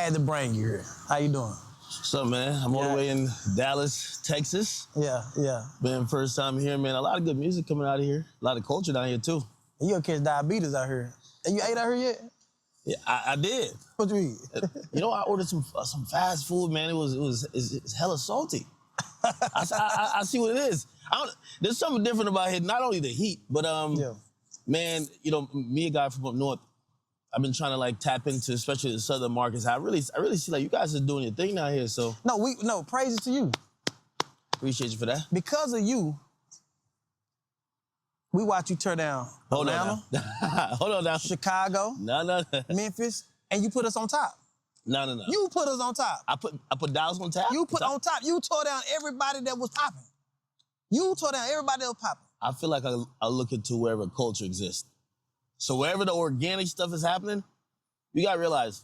had to bring you here. How you doing? What's up, man? I'm all the way in Dallas, Texas. Yeah. Been first time here, man. A lot of good music coming out of here. A lot of culture down here, too. And you'll catch diabetes out here. And you ate out here yet? Yeah, I did. What you eat? You know, I ordered some fast food, man. It's hella salty. I see what it is. There's something different about it. Not only the heat, but man, you know, me, a guy from up north, I've been trying to like tap into, especially the southern markets. I really see like you guys are doing your thing down here. So no, praises to you. Appreciate you for that. Because of you, we watch you tear down Atlanta, hold on now. Chicago, No. Memphis, and you put us on top. No. You put us on top. I put Dallas on top? You put on top. You tore down everybody that was popping. You tore down everybody that was popping. I feel like I look into wherever culture exists. So wherever the organic stuff is happening, you gotta realize,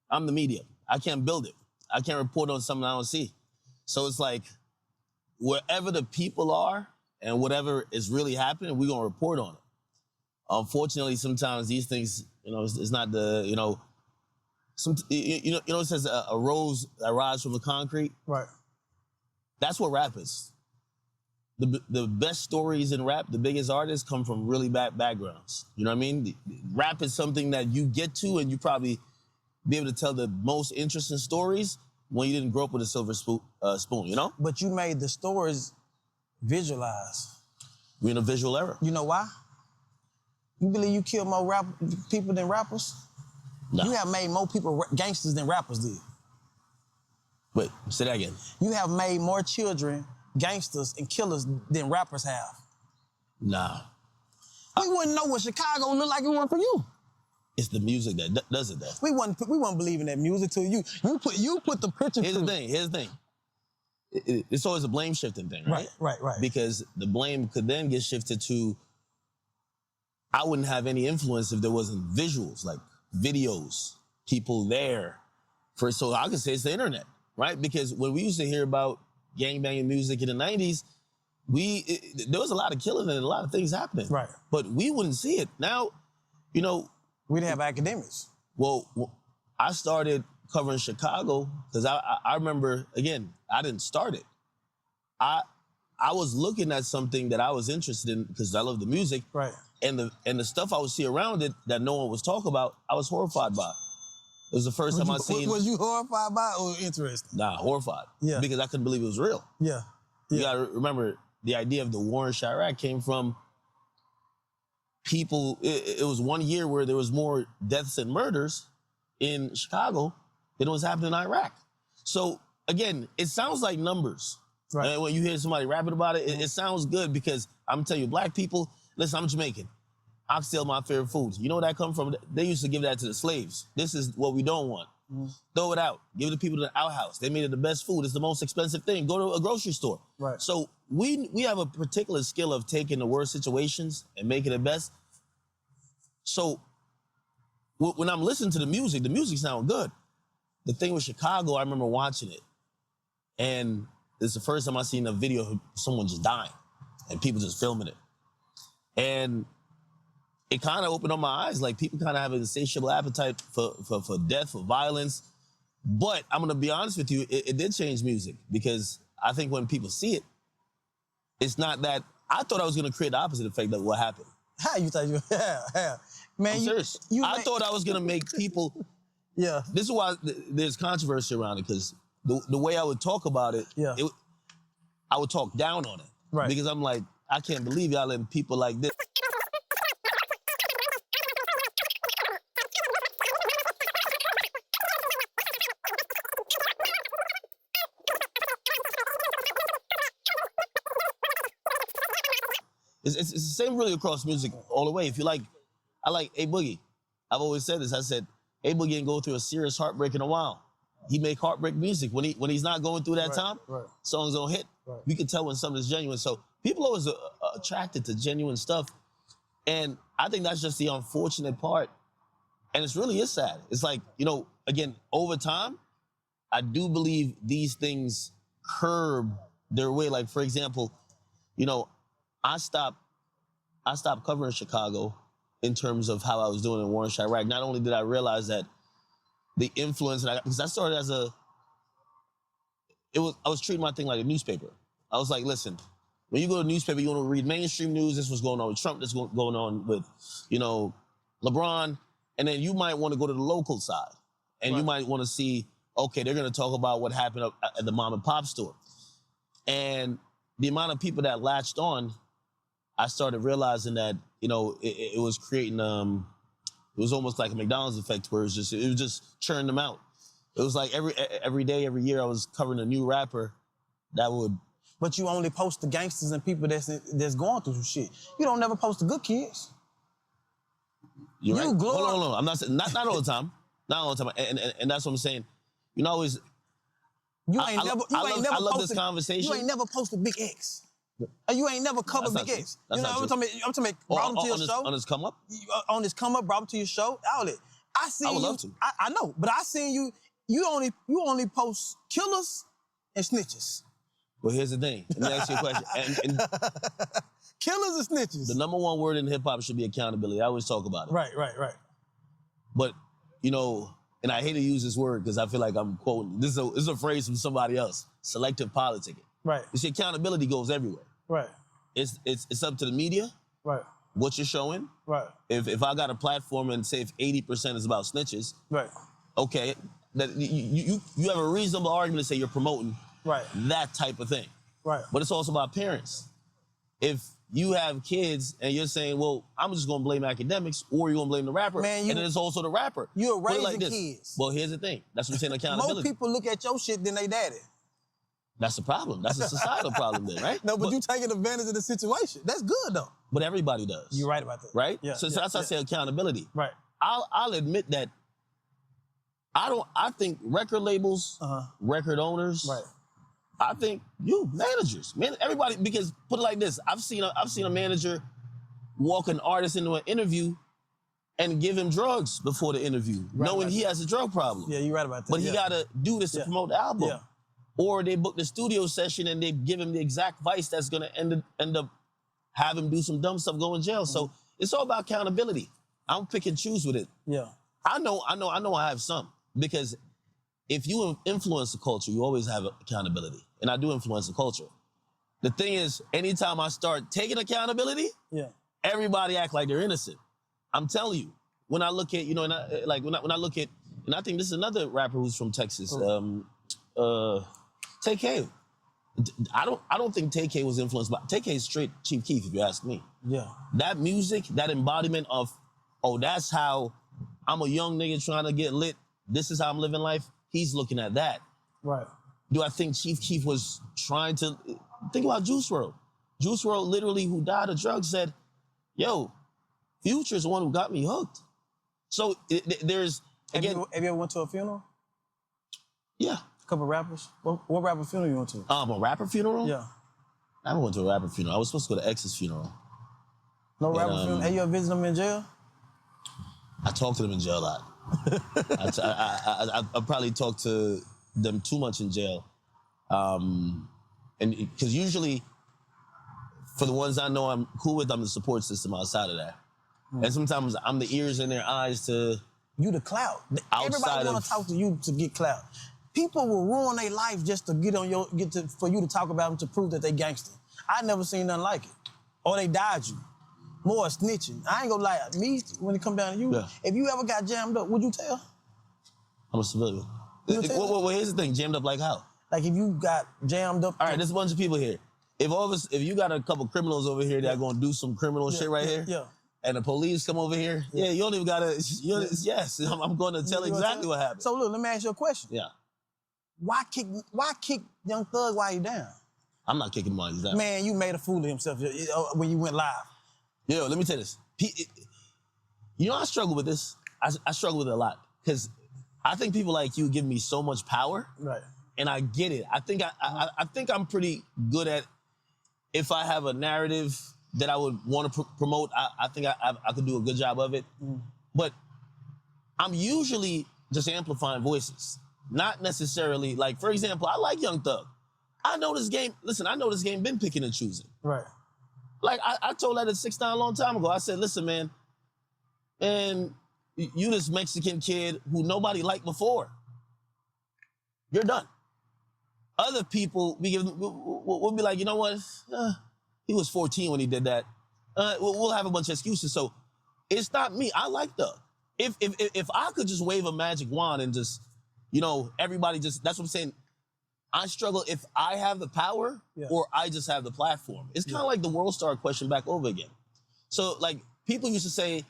I'm the media. I can't build it. I can't report on something I don't see. So it's like, wherever the people are and whatever is really happening, we're gonna report on it. Unfortunately, sometimes these things, you know, it's not the, you know, it says a rose that rises from the concrete. Right. That's what rap is. The best stories in rap, the biggest artists come from really bad backgrounds. You know what I mean? Rap is something that you get to and you probably be able to tell the most interesting stories when you didn't grow up with a silver spoon, you know? But you made the stories visualize. We're in a visual era. You know why? You believe you killed more people than rappers? No. You have made more people gangsters than rappers did. Wait, say that again. You have made more children gangsters and killers than rappers have. Nah. We wouldn't know what Chicago looked like if it weren't for you. It's the music that does it, though. We wouldn't believe in that music till you put the picture. Here's the thing. It's always a blame shifting thing, right? Right. Because the blame could then get shifted to, I wouldn't have any influence if there wasn't visuals, like videos, people there. So I could say it's the internet, right? Because when we used to hear about gangbanging music in the 90s, there was a lot of killing and a lot of things happening. Right. But we wouldn't see it. Now, you know. We didn't have academics. Well, I started covering Chicago because I remember, again, I didn't start it. I was looking at something that I was interested in because I love the music. Right. And the stuff I would see around it that no one was talking about, I was horrified by. It was the first time I seen. Was you horrified by it or interested? Nah, horrified. Yeah. Because I couldn't believe it was real. Yeah. You gotta remember, the idea of the war in Chirac came from people. It was one year where there was more deaths and murders in Chicago than was happening in Iraq. So again, it sounds like numbers. Right. And when you hear somebody rapping about it, it sounds good because I'm telling you, black people, listen, I'm Jamaican. Oxtail, my favorite food. You know where that come from? They used to give that to the slaves. This is what we don't want. Throw it out. Give it to people in the outhouse. They made it the best food. It's the most expensive thing. Go to a grocery store. Right. So we have a particular skill of taking the worst situations and making it best. So when I'm listening to the music sounds good. The thing with Chicago, I remember watching it. And it's the first time I seen a video of someone just dying and people just filming it. And it kind of opened up my eyes. Like, people kind of have an insatiable appetite for death, for violence. But I'm going to be honest with you, it did change music because I think when people see it, it's not that. I thought I was going to create the opposite effect of what happened. How you thought you? Yeah. Man, I'm serious. I thought I was going to make people. Yeah. This is why there's controversy around it, because the way I would talk about it, I would talk down on it. Right. Because I'm like, I can't believe y'all letting people like this. It's the same really across music all the way. If you like, I like A Boogie. I've always said this. I said, A Boogie didn't go through a serious heartbreak in a while. He make heartbreak music. When he's not going through that time, songs don't hit. Right. You can tell when something's genuine. So people always attracted to genuine stuff. And I think that's just the unfortunate part. And it really is sad. It's like, you know, again, over time, I do believe these things curb their way. Like, for example, you know, I stopped covering Chicago in terms of how I was doing in war in Chirac. Not only did I realize that the influence, because I started as I was treating my thing like a newspaper. I was like, listen, when you go to a newspaper, you want to read mainstream news. This was going on with Trump. This was going on with, LeBron. And then you might want to go to the local side. And you might want to see, okay, they're going to talk about what happened at the mom and pop store. And the amount of people that latched on, I started realizing that, it was creating, it was almost like a McDonald's effect where it was just churning them out. It was like every day, every year, I was covering a new rapper that would. But you only post the gangsters and people that's going through some shit. You don't never post the good kids. You're right. Hold on. I'm not saying not all the time. Not all the time. And that's what I'm saying. I love this conversation. You ain't never posted Big X. You ain't never covered Big X. I'm talking about brought him to your show. On his come up? On his come up, brought him to your show. All that. I would love to. I know, but I seen you. You only post killers and snitches. Well, here's the thing. Let me ask you a question. And killers and snitches. The number one word in hip hop should be accountability. I always talk about it. Right. But and I hate to use this word because I feel like I'm quoting. This is a phrase from somebody else. Selective politicking. Right. You see, accountability goes everywhere. Right. It's up to the media. Right. What you're showing. Right. If I got a platform and say if 80% is about snitches. Right. Okay, that you have a reasonable argument to say you're promoting. Right. That type of thing. Right. But it's also about parents. If you have kids and you're saying, well, I'm just gonna blame academics, or you're gonna blame the rapper, and then it's also the rapper. You're raising kids. Well, here's the thing. That's what I'm saying, accountability. Most people look at your shit than they daddy. That's the problem. That's a societal problem then, right? No, but you taking advantage of the situation. That's good though. But everybody does. You're right about that. Right? Yeah. So that's why I say accountability. Right. I'll admit that I think record labels, record owners, right. I think managers, everybody, because put it like this, I've seen a manager walk an artist into an interview and give him drugs before the interview, knowing he has a drug problem. Yeah, you're right about that. But he gotta do this to promote the album. Yeah. Or they book the studio session and they give him the exact vice that's gonna end up have him do some dumb stuff, go in jail. So it's all about accountability. I'm pick and choose with it. Yeah. I know I have some, because if you influence the culture, you always have accountability. And I do influence the culture. The thing is, anytime I start taking accountability, everybody act like they're innocent. I'm telling you, when I look at, when I look at, and I think this is another rapper who's from Texas, TK. I don't think TK was influenced by, TK is straight Chief Keef, if you ask me. Yeah. That music, that embodiment of, that's how I'm a young nigga trying to get lit. This is how I'm living life. He's looking at that. Right. Do I think Chief Keef was trying to, think about Juice WRLD. Juice WRLD literally, who died of drugs, said, yo, Future's the one who got me hooked. So there's, again. Have you ever went to a funeral? Yeah. A couple rappers? What rapper funeral you went to? A rapper funeral? Yeah. I haven't went to a rapper funeral. I was supposed to go to X's funeral. No rapper funeral? Have you ever visited them in jail? I talked to them in jail a lot. I probably talked to them too much in jail. And because usually, for the ones I know I'm cool with, I'm the support system outside of that. And sometimes I'm the ears and their eyes to... You the clout. Everybody want to talk to you to get clout. People will ruin their life just to for you to talk about them to prove that they gangster. I never seen nothing like it. Or they died you. More snitching. I ain't gonna lie. Me, when it come down to you, if you ever got jammed up, would you tell? I'm a civilian. Well, here's the thing. Jammed up like how? Like if you got jammed up. All right, there's a bunch of people here. If you got a couple criminals over here that are gonna do some criminal shit right here, and the police come over here, you don't even gotta, yes, I'm gonna tell exactly what happened. So look, let me ask you a question. Yeah. Why kick Young Thug while you down? I'm not kicking him while he's down. Man, you made a fool of himself when you went live. Yo, let me tell you this. I struggle with this. I struggle with it a lot, because I think people like you give me so much power. Right. And I get it. I think I'm pretty good at, if I have a narrative that I would want to promote, I think I could do a good job of it. But I'm usually just amplifying voices. Not necessarily, like, for example, I like Young Thug. I know this game been picking and choosing. Right. Like, I told that at 6ix9ine a long time ago. I said, listen, man, you this Mexican kid who nobody liked before. You're done. Other people, we'll be like, you know what? He was 14 when he did that. We'll have a bunch of excuses. So it's not me. I like Doug. If I could just wave a magic wand and just, everybody just, that's what I'm saying. I struggle if I have the power or I just have the platform. It's kind of like the World Star question back over again. So like people used to say,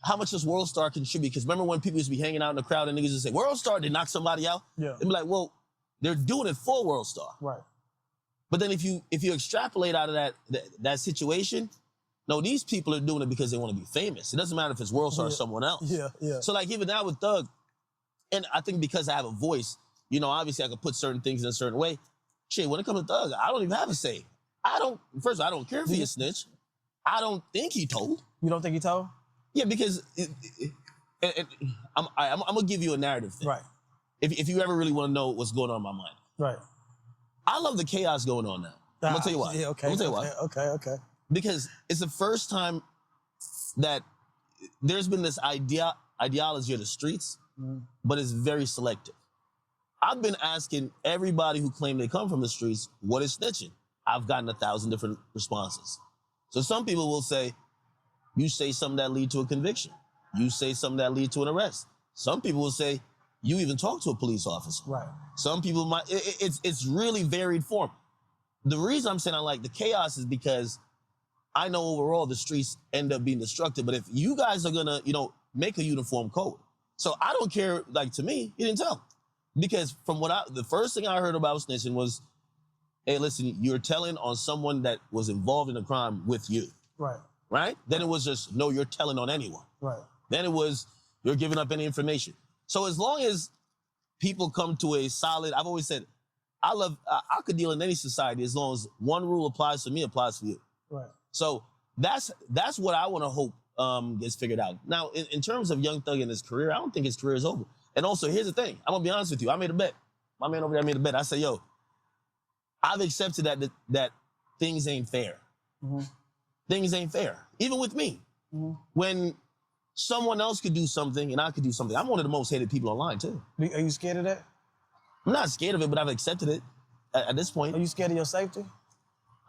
how much does World Star contribute? Because remember when people used to be hanging out in the crowd and niggas used to say, World Star, they knock somebody out? Yeah. They'd be like, well, they're doing it for World Star. Right. But then if you extrapolate out of that situation, no, these people are doing it because they want to be famous. It doesn't matter if it's World Star or someone else. Yeah, yeah. So like even now with Thug, and I think because I have a voice, obviously I can put certain things in a certain way. Shit, when it comes to Thug, I don't even have a say. First of all, I don't care if he a snitch. I don't think he told. You don't think he told? Yeah, because I'm gonna give you a narrative thing. Right. If you ever really want to know what's going on in my mind. Right. I love the chaos going on now. I'm gonna tell you why. Yeah, okay. I'm gonna tell you why. Okay. Because it's the first time that there's been this ideology of the streets, but it's very selective. I've been asking everybody who claim they come from the streets, what is snitching? I've gotten 1,000 different responses. So some people will say, you say something that lead to a conviction. You say something that lead to an arrest. Some people will say, you even talk to a police officer. Right. Some people might, it's really varied form. The reason I'm saying I like the chaos is because I know overall the streets end up being destructive, but if you guys are gonna, make a uniform code. So I don't care, like to me, he didn't tell. Because from the first thing I heard about snitching was, hey, listen, you're telling on someone that was involved in a crime with you. Right. Right? Then it was just, no, you're telling on anyone. Right. Then it was, you're giving up any information. So as long as people come to a solid, I've always said, I could deal in any society as long as one rule applies to me, applies to you. Right. So that's what I want to hope gets figured out. Now, in terms of Young Thug and his career, I don't think his career is over. And also, here's the thing. I'm going to be honest with you. I made a bet. My man over there made a bet. I said, yo, I've accepted that things ain't fair. Mm-hmm. Things ain't fair. Even with me. Mm-hmm. When someone else could do something and I could do something, I'm one of the most hated people online, too. Are you scared of that? I'm not scared of it, but I've accepted it at this point. Are you scared of your safety?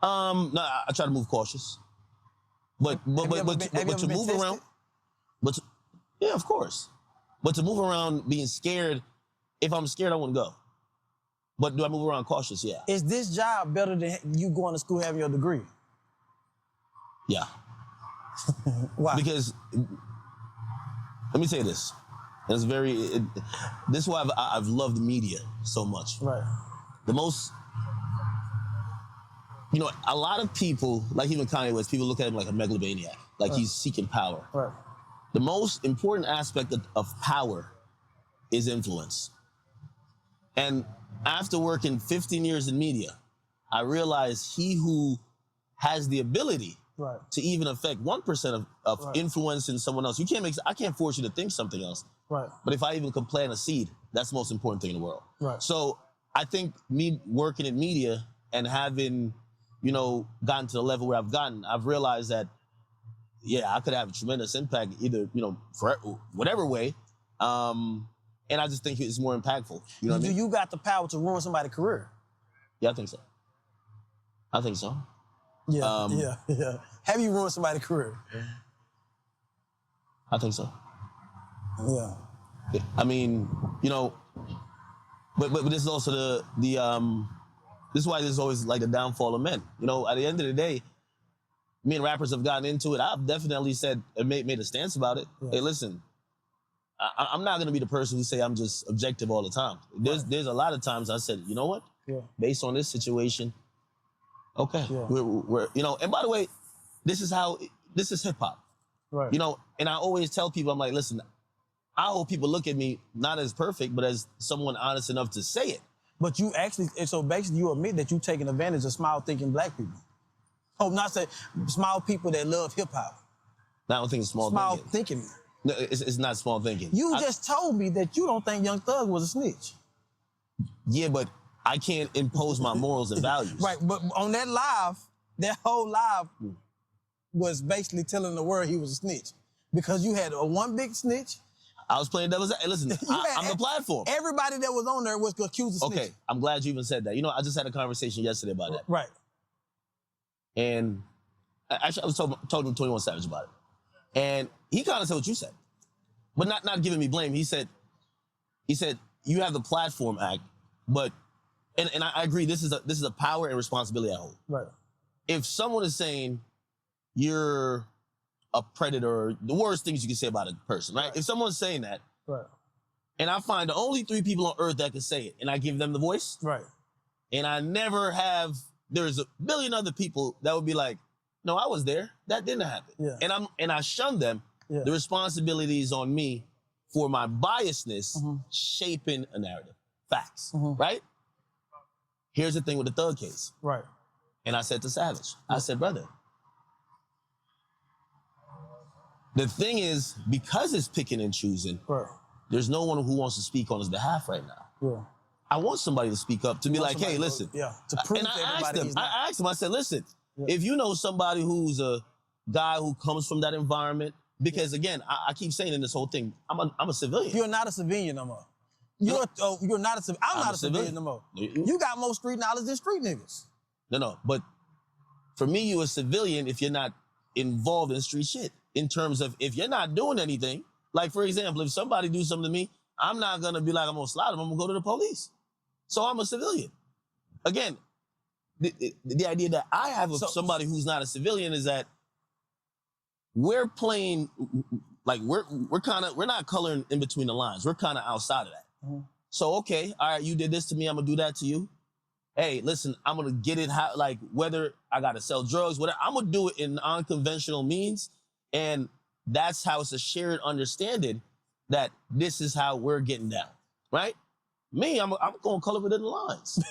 No, I try to move cautious. But to move around, yeah, of course. But to move around being scared, if I'm scared, I wouldn't go. But do I move around cautious? Yeah. Is this job better than you going to school having your degree? Yeah. Why? Because, let me say this. This is why I've loved media so much. Right. The most, a lot of people, like even Kanye West, people look at him like a megalomaniac, like he's seeking power. Right. The most important aspect of power is influence. And after working 15 years in media, I realized he who has the ability to even affect 1% of influence in someone else, I can't force you to think something else. Right. But if I even can plant a seed, that's the most important thing in the world. Right. So I think me working in media and having, gotten to the level where I've gotten, I've realized that, yeah, I could have a tremendous impact either, for whatever way. And I just think it's more impactful. You know what I mean? You got the power to ruin somebody's career? Yeah, I think so. Yeah, yeah. Have you ruined somebody's career? I think so. Yeah. I mean, but this is also this is why there's always like the downfall of men. At the end of the day, me and rappers have gotten into it. I've definitely said and made a stance about it. Yeah. Hey, listen, I'm not gonna be the person who say I'm just objective all the time. There's a lot of times I said, you know what? Yeah. Based on this situation, okay. Yeah. We're and by the way, this is hip hop. Right. And I always tell people, I'm like, listen, I hope people look at me not as perfect, but as someone honest enough to say it. But you actually, so basically you admit that you're taking advantage of small thinking black people. Oh, not say small people that love hip hop. I don't think it's small thinking. No, it's not small thinking. You just told me that you don't think Young Thug was a snitch. Yeah, but I can't impose my morals and values. Right, but on that live, that whole live was basically telling the world he was a snitch. Because you had one big snitch, I was playing devil's advocate. Listen, I'm the platform. Everybody that was on there was accused of snitching. Okay, I'm glad you even said that. You know, I just had a conversation yesterday about that. Right. And actually, I was talking to 21 Savage about it. And he kind of said what you said, but not giving me blame. He said, you have the platform act, but, and I agree, this is a power and responsibility I hold. Right. If someone is saying you're a predator, the worst things you can say about a person, right? If someone's saying that, right, and I find the only 3 people on earth that can say it, and I give them the voice, right, and I never have, there's a billion other people that would be like, no, I was there, that didn't happen. Yeah. And I shun them. Yeah. The responsibility is on me for my biasness shaping a narrative. Facts, right? Here's the thing with the Thug case. Right. And I said to Savage, I said, brother, the thing is, because it's picking and choosing, right, there's no one who wants to speak on his behalf right now. Yeah. I want somebody to speak up, to be like, hey, listen. To prove and to I everybody he's not. asked him, I said, listen, if you know somebody who's a guy who comes from that environment, because again, I keep saying in this whole thing, I'm a civilian. You're not a civilian no more. You're not a civilian. I'm not a civilian no more. You got more street knowledge than street niggas. No, but for me, you're a civilian if you're not involved in street shit. In terms of if you're not doing anything, like for example, if somebody do something to me, I'm not gonna be like, I'm gonna slide them, I'm gonna go to the police. So I'm a civilian. Again, the idea that I have of somebody who's not a civilian is that we're playing, like we're not coloring in between the lines. We're kind of outside of that. So, okay, all right, you did this to me, I'm gonna do that to you. Hey, listen, I'm gonna get it how, like whether I gotta sell drugs, whatever, I'm gonna do it in unconventional means. And that's how it's a shared understanding that this is how we're getting down, right? Me, I'm going to color within the lines.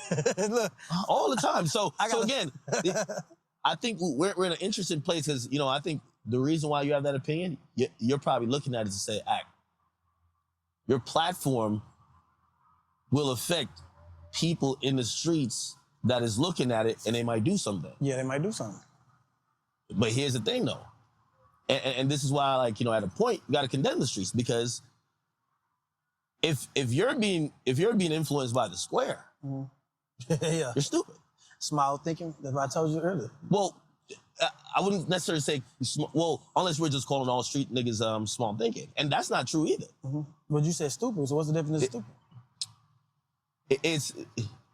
Look, all the time. So again, I think we're in an interesting place because, you know, I think the reason why you have that opinion, you're probably looking at it to say, your platform will affect people in the streets that is looking at it and they might do something. Yeah, they might do something. But here's the thing though. And this is why, like, you know, at a point, you got to condemn the streets because if you're being influenced by the square, yeah, you're stupid. Small thinking. That's what I told you earlier. Well, I wouldn't necessarily say, well, unless we're just calling all street niggas small thinking, and that's not true either. But you said stupid. So what's the difference of stupid?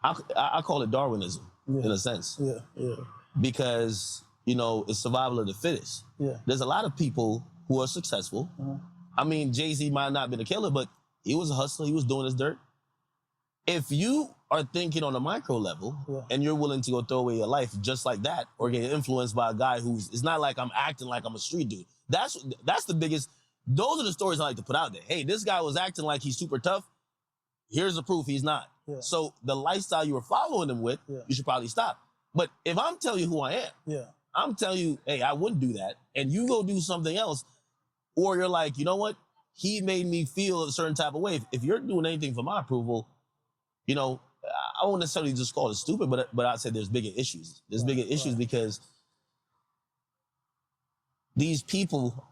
I call it Darwinism in a sense. Yeah. Because, you know, it's survival of the fittest. Yeah. There's a lot of people who are successful. I mean, Jay-Z might not have been a killer, but he was a hustler. He was doing his dirt. If you are thinking on a micro level and you're willing to go throw away your life just like that or get influenced by a guy who's, it's not like I'm acting like I'm a street dude. That's the biggest, those are the stories I like to put out there. Hey, this guy was acting like he's super tough. Here's the proof he's not. Yeah. So the lifestyle you were following him with, you should probably stop. But if I'm telling you who I am, I'm telling you, hey, I wouldn't do that. And you go do something else. Or you're like, you know what? He made me feel a certain type of way. If you're doing anything for my approval, you know, I won't necessarily just call it stupid, but I'd say there's bigger issues. There's bigger issues because these people,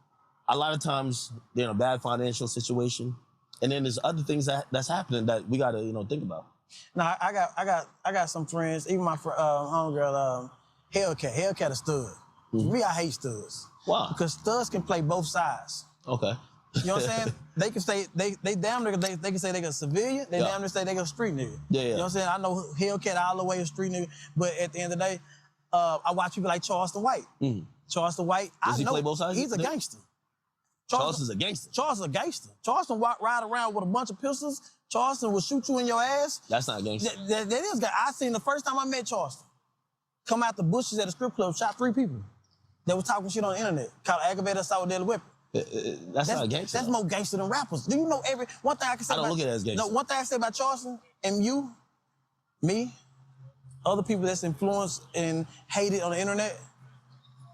a lot of times they're in a bad financial situation. And then there's other things that's happening that we gotta, you know, think about. Now, I got some friends, even my homegirl, Hellcat. Hellcat a stud. Me, I hate studs. Why? Because studs can play both sides. Okay. You know what I'm saying? They can say they damn near they can say they a civilian. They damn near say they a street nigga. Yeah. You know what I'm saying? I know Hellcat all the way a street nigga, but at the end of the day, I watch people like Charleston White. Charleston White, Does he play both sides? He's a gangster. Charleston's a gangster. Charleston's a gangster. Charleston ride around with a bunch of pistols. Charleston will shoot you in your ass. That's not a gangster. That is. I seen the first time I met Charleston. Come out the bushes at a strip club, shot 3 people. That was talking shit on the internet. Called aggravated assault with deadly weapon. That's not a gangster. That's more gangster than rappers. Do you know one thing I can say I don't look at it as gangster. No, one thing I say about Charleston and you, me, other people that's influenced and hated on the internet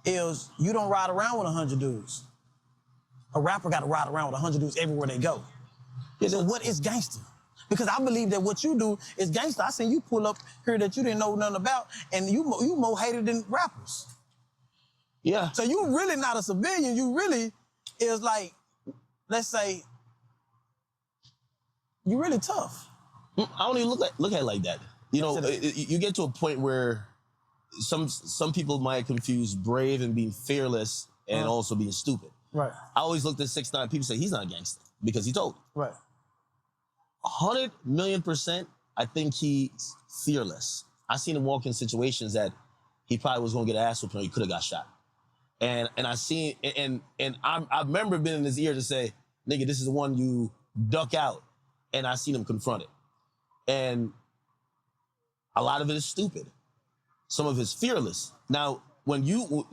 is you don't ride around with 100 dudes. A rapper got to ride around with 100 dudes everywhere they go. So what is gangster? Because I believe that what you do is gangster. I seen you pull up here that you didn't know nothing about, and you more hated than rappers. Yeah. So you really not a civilian. You really is like, let's say, You really tough. I don't even look at it like that. You know, you get to a point where some people might confuse brave and being fearless and also being stupid. Right. I always looked at 6ix9ine. People say he's not a gangster because he told. Right. 100,000,000%, I think he's fearless. I seen him walk in situations that he probably was gonna get ass whooped or he could have got shot. And I seen and I remember being in his ear to say, nigga, this is the one you duck out. And I seen him confront it. And a lot of it is stupid. Some of it's fearless. Now, when you,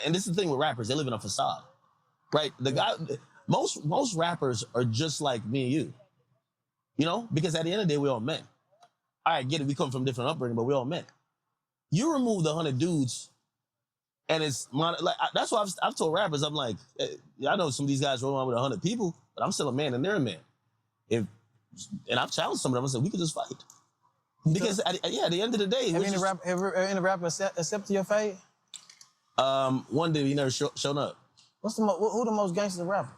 and this is the thing with rappers, they live in a facade, right? The guy, most rappers are just like me and you know? Because at the end of the day, we all men. All right, get it, we come from different upbringing, but we all men. You remove the 100 dudes, and it's, like, that's why I've told rappers, I'm like, I know some of these guys roll around with 100 people, but I'm still a man and they're a man. And I've challenged some of them, I said, we could just fight. Because at the end of the day, have any rapper accepted your fate? One day he never shown up. Who the most gangster rapper?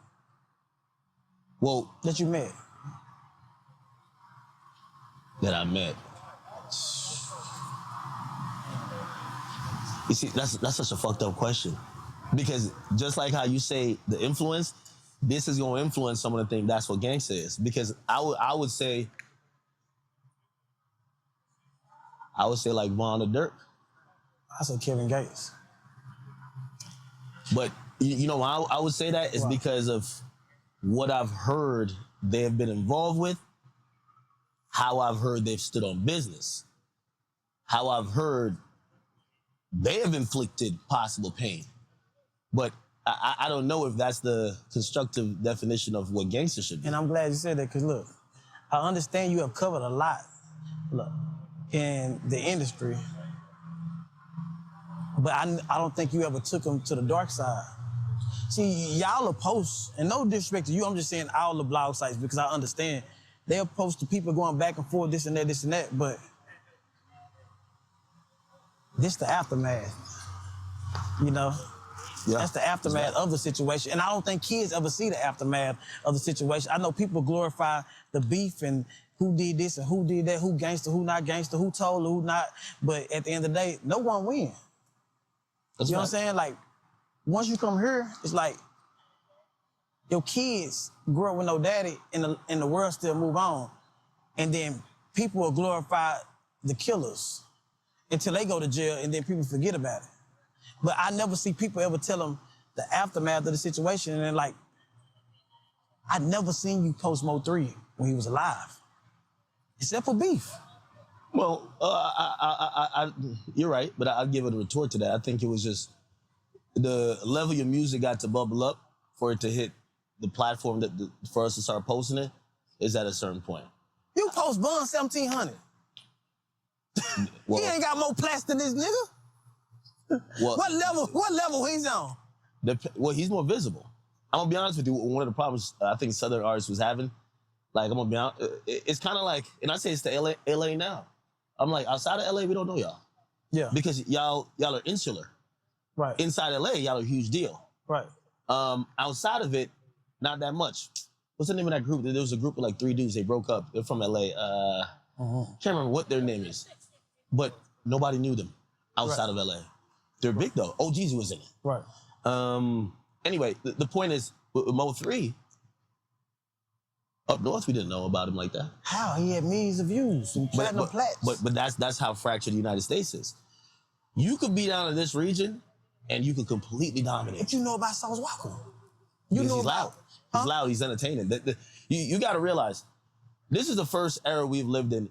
Well, that you met. That I met. You see, that's such a fucked up question, because just like how you say the influence, this is gonna influence some of the things. That's what gangster is. Because I would say like Von the Dirk. I said Kevin Gates. But you know why I would say that is because of what I've heard they have been involved with, how I've heard they've stood on business, how I've heard they have inflicted possible pain. But I don't know if that's the constructive definition of what gangster should be. And I'm glad you said that, because look, I understand you have covered a lot, look, in the industry, but I don't think you ever took them to the dark side. See, y'all are posts, and no disrespect to you, I'm just saying all the blog sites, because I understand they'll post to people going back and forth, this and that, but this the aftermath, you know? Yeah. That's the aftermath of the situation. And I don't think kids ever see the aftermath of the situation. I know people glorify the beef and who did this and who did that, who gangster, who not gangster, who told, who not. But at the end of the day, no one wins. You know what I'm saying? Like, once you come here, it's like your kids grew up with no daddy and the world still move on. And then people will glorify the killers until they go to jail, and then people forget about it. But I never see people ever tell them the aftermath of the situation. And then, like, I never seen you post Mo 3 when he was alive, except for beef. Well, you're right, but I'll give it a retort to that. I think it was just the level your music got to bubble up for it to hit the platform for us to start posting it is at a certain point. You post Bun 1700. Well, he ain't got more plaques than this nigga. Well, what level he's on? Well, he's more visible. I'm gonna be honest with you. One of the problems I think Southern artists was having, like, I'm gonna be honest, it's kind of like, and I say it's the LA now. I'm like, outside of LA, we don't know y'all. Yeah. Because y'all are insular. Right. Inside LA, y'all are a huge deal. Right. Outside of it, not that much. What's the name of that group? There was a group of like 3 dudes. They broke up. They're from LA. Can't remember what their name is, but nobody knew them outside of LA. They're big though. OGs was in it. Right. Anyway, the point is, with Mo 3, up north, we didn't know about him like that. How? He had millions of views and platinum plats. But that's how fractured the United States is. You could be down in this region, and you could completely dominate. What you know about Sauce Walker? He's loud. He's loud. He's entertaining. You got to realize, this is the first era we've lived in.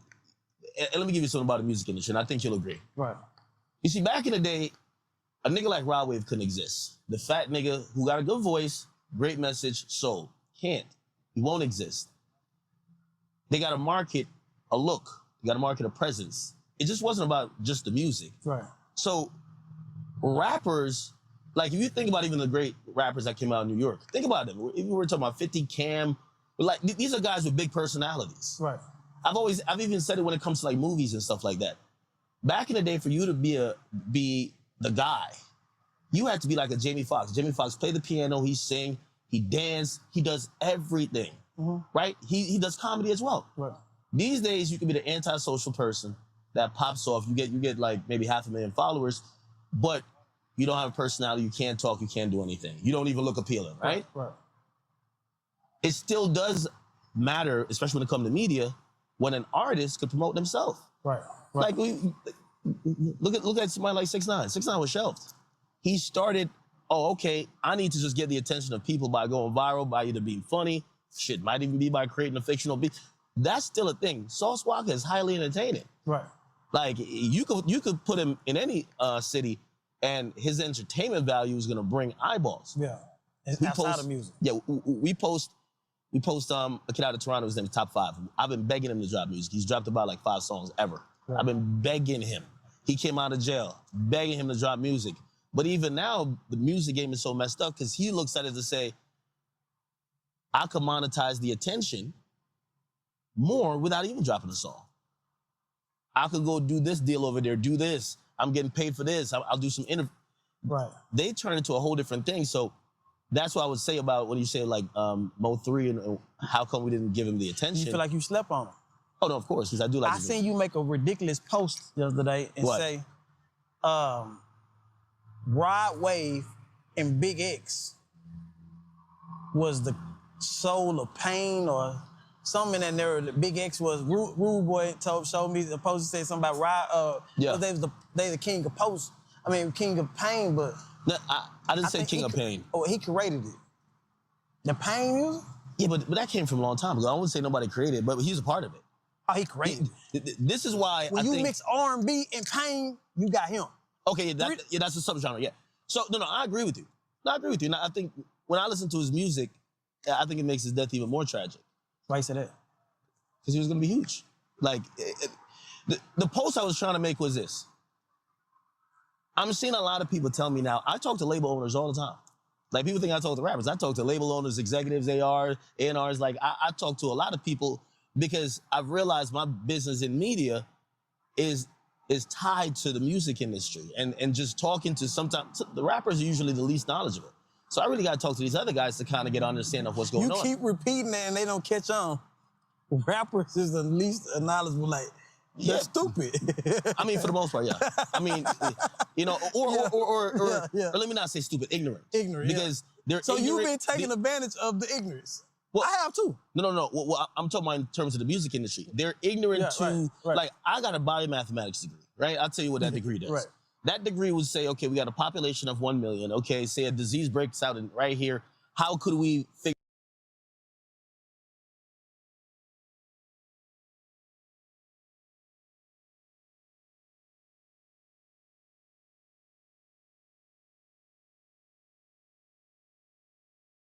And let me give you something about the music industry, and I think you'll agree. Right. You see, back in the day, a nigga like Rod Wave couldn't exist. The fat nigga who got a good voice, great message, soul. Can't. He won't exist. They got to market a look. You got to market a presence. It just wasn't about just the music. Right. So rappers, like if you think about even the great rappers that came out in New York, think about them. If we were talking about 50 Cam, like these are guys with big personalities. Right. I've even said it when it comes to like movies and stuff like that. Back in the day, for you to be the guy, you had to be like a Jamie Foxx. Jamie Foxx played the piano, he sing, he dance, he does everything. right? He does comedy as well. Right. These days, you can be the antisocial person that pops off. You get like maybe 500,000 followers, but you don't have a personality. You can't talk. You can't do anything. You don't even look appealing, right? Right. It still does matter, especially when it comes to media, when an artist could promote themselves. Right. Like look at somebody like 6ix9ine. 6ix9ine was shelved. He started, okay, I need to just get the attention of people by going viral, by either being funny, shit, might even be by creating a fictional beat. That's still a thing. Sauce Walka is highly entertaining. Right. Like you could put him in any city, and his entertainment value is gonna bring eyeballs. Yeah. Outside of music. Yeah, we post a kid out of Toronto, his name is Top 5. I've been begging him to drop music. He's dropped about like 5 songs ever. Right. I've been begging him. He came out of jail, begging him to drop music. But even now, the music game is so messed up because he looks at it to say, I could monetize the attention more without even dropping a song. I could go do this deal over there, do this. I'm getting paid for this. I'll do some interview. Right. They turn into a whole different thing. So that's what I would say about when you say like Mo3 and how come we didn't give him the attention. You feel like you slept on him? Oh, no, of course, because I do like I seen you make a ridiculous post the other day and say, Rod Wave and Big X was the soul of pain or something in that narrative. Big X was, Rude Boy showed me the post, he said something about Rod, they the king of post. I mean, king of pain, but... No, I didn't say king of pain. Oh, he created it. The pain music? Yeah, but that came from a long time ago. I wouldn't say nobody created it, but he was a part of it. Oh, he created it. This is why when you mix R&B and pain, you got him. Okay, that's a subgenre, yeah. So, no, I agree with you. No, I agree with you. Now, I think when I listen to his music, I think it makes his death even more tragic. Why you say that? Because he was going to be huge. Like, the post I was trying to make was this. I'm seeing a lot of people tell me now, I talk to label owners all the time. Like, people think I talk to rappers. I talk to label owners, executives, A&Rs. Like, I talk to a lot of people because I've realized my business in media is tied to the music industry. And just talking to sometimes, the rappers are usually the least knowledgeable. So I really got to talk to these other guys to kind of get an understanding of what's going on. You keep repeating that and they don't catch on. Rappers is the least knowledgeable, like, they're stupid. I mean, for the most part, yeah. I mean, you know, or let me not say stupid, ignorant. Ignorant, because they're so ignorant. you've been taking advantage of the ignorance. Well, I have too. No. Well, I'm talking about in terms of the music industry. They're ignorant to, like, I got a biomathematics degree, right? I'll tell you what that degree does. Right. That degree would say, okay, we got a population of 1 million. Okay, say a disease breaks out right here. How could we figure